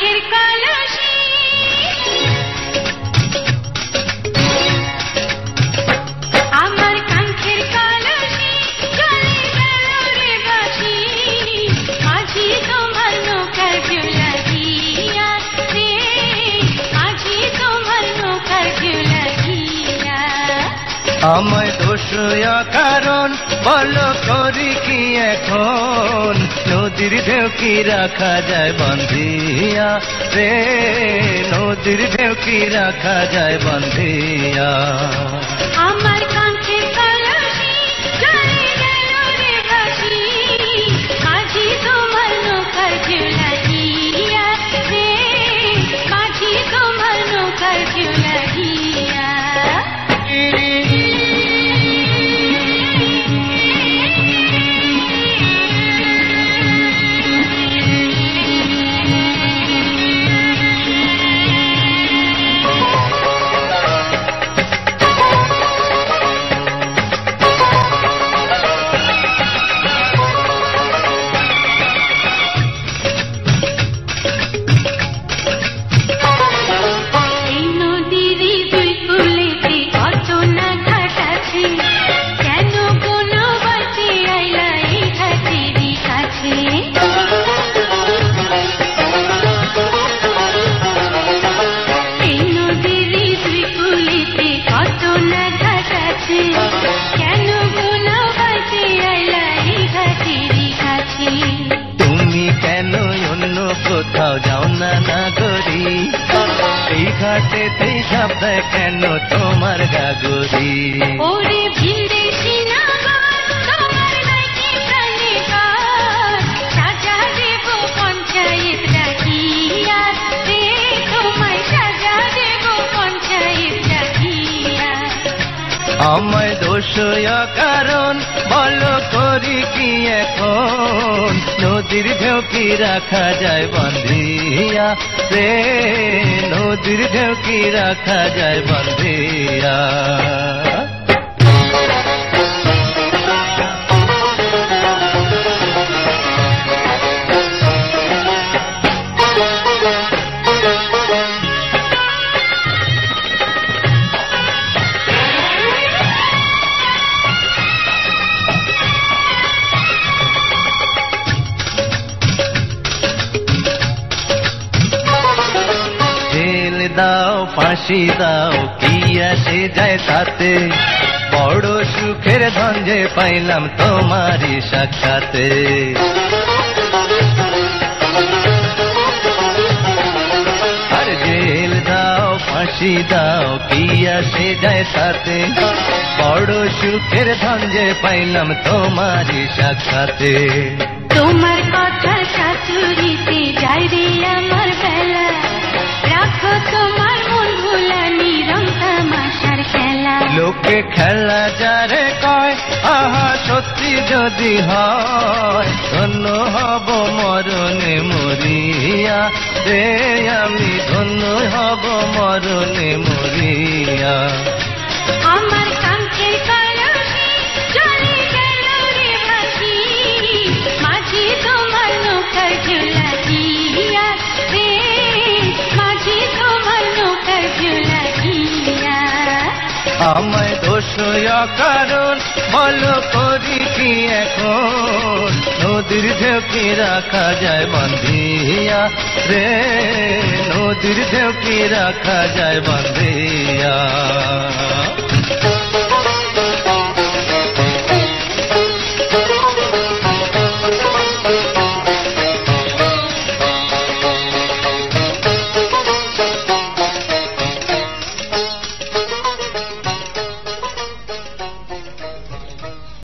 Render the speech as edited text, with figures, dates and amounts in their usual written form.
কাঙ্ক্ষের কলসি আমার কাঙ্ক্ষের কলসি চলে গেল রে বাসি মাঝি তোমার নৌকার ঝুলা দিয়া রে মাঝি তোমার নৌকার ঝুলা দিয়া আমায় দোষয়া কারণ বলো করি কি এখন নদীর ঢেউ কি রাখা যায় বান্ধিয়া রে নদীর ঢেউ কি রাখা যায় বান্ধিয়া আমার কাঙ্ক্ষের কলসি চলে গেল রে বাসি মাঝি তোমার নৌকার ঝুলা দিয়া রে মাঝি তোমার নৌকার ঝুলা দিয়া তুমি কেন অন্য কোথাও যাও না নাগরি এই ঘাটেতেই সাবধায় কেন তোমার গাগরি ওরে ভিনদেশি নাগর তোমার নাকি প্রাণে ঘর সাজা দেব পঞ্চায়েত ডাকিয়া রে তোমায় সাজা দেব পঞ্চায়েত ডাকিয়া আমায় দোষয়া কারণ বলো করি কি এখন নদীর ঢেউ কি রাখা যায় বান্ধিয়া রে নদীর ঢেউ কি রাখা যায় বান্ধিয়া দাও ফাঁসি দাও কি আসে যায় তাতে বড় সুখের ধন যে পাইলাম তোমারই সাক্ষাতে আর জেল দাও ফাঁসি দাও কি আসে যায় তাতে বড় সুখের ধন যে পাইলাম তোমারই সাক্ষাতে তোমার কথা শাশুড়িতে যাই রে আমার বেলা রাখো তোমার মন ভোলা নিরম তামাশার খেলা লোকে খেলা যারে কয় আহা সত্যি যদি হয় ধন্য হব মরণে মরিয়া রে আমি ধন্য হব মরণে মরিয়া আমার কাঙ্ক্ষের কলসি চলে গেল রে ভাসি মাঝি তোমার নৌকার ঝুলা দিয়া রে মাঝি তোমার নৌকার ঝুলা দিয়া আমায় দোষয়া কারণ বলো করি কি এখন নদীর ঢেউ কি রাখা যায় বান্ধিয়া রে নদীর ঢেউ কি রাখা যায় বান্ধিয়া